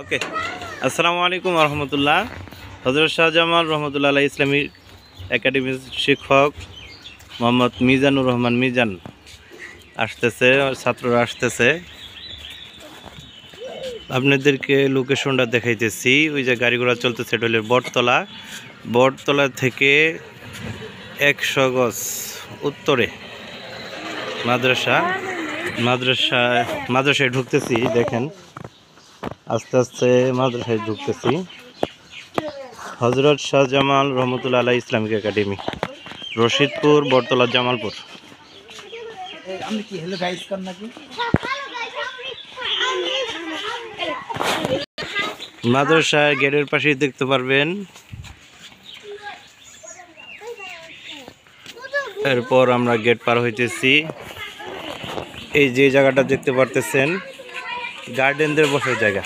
ওকে, আসসালামু আলাইকুম রহমতুল্লাহ। হযরত শাহজামাল রহমতুল্লাহ আলাইহি ইসলামিক একাডেমির শিক্ষক মোহাম্মদ মিজানুর রহমান মিজান আসতেছে, ছাত্ররা আসতেছে। আপনাদেরকে লোকেশনটা দেখাইতেছি। ওই যে গাড়ি ঘোড়া চলতেছে, এটা হলো বটতলা থেকে 100 গজ উত্তরে মাদ্রাসায় ঢুকতেছি। দেখেন, আস্তে আস্তে মাদ্রাসায় ঢুকতেছি। হযরত শাহজামাল রহমতুল্লাহ আলাইহি ইসলামিক একাডেমি, রশিদপুর, বটতলা, জামালপুর। মাদ্রাসায় গেটের পাশেই দেখতে পারবেন। এরপর আমরা গেট পার হইতেছি। এই যে জায়গাটা দেখতে পারতেছেন, গার্ডেনদের বসার জায়গা।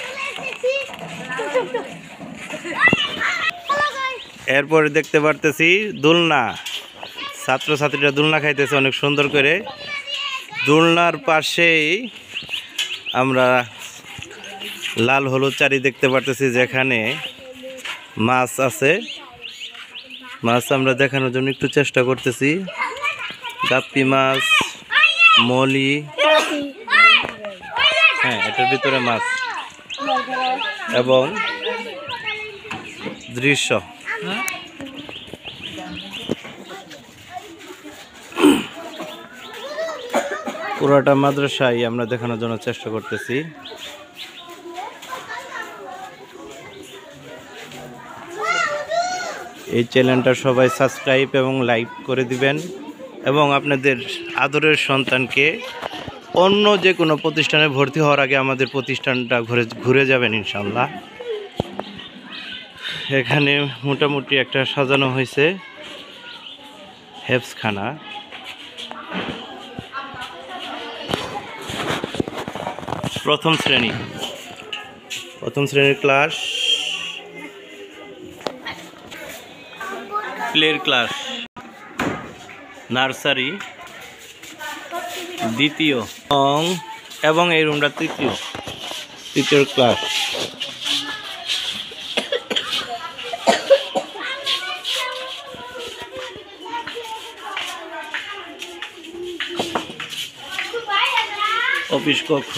এরপরে দেখতে পারতেছি দোলনা, ছাত্রছাত্রীরা দোলনা খাইতেছে অনেক সুন্দর করে। দোলনার পাশেই আমরা লাল হলুদ চারি দেখতে পারতেছি, যেখানে মাছ আছে। মাছ আমরা দেখানোর জন্য একটু চেষ্টা করতেছি। গাপ্পি মাছ, মলি, হ্যাঁ এটার ভিতরে মাছ এবং দৃশ্য। পুরোটা মাদ্রাসায় আমরা দেখানোর জন্য চেষ্টা করতেছি। এই চ্যানেলটা সবাই সাবস্ক্রাইব এবং লাইক করে দিবেন এবং আপনাদের আদরের সন্তানকে অন্য যে কোনো প্রতিষ্ঠানে ভর্তি হওয়ার আগে আমাদের প্রতিষ্ঠানটা ঘুরে যাবেন ইনশাআল্লাহ। এখানে মোটামুটি একটা সাজানো হয়েছে হেফজখানা। প্রথম শ্রেণীর ক্লাস, প্লের ক্লাস, নার্সারি দ্বিতীয় এবং এই রুমটা তৃতীয় ক্লাস। অফিস কক্ষ,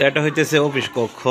এটা হইতেছে অফিস কক্ষ।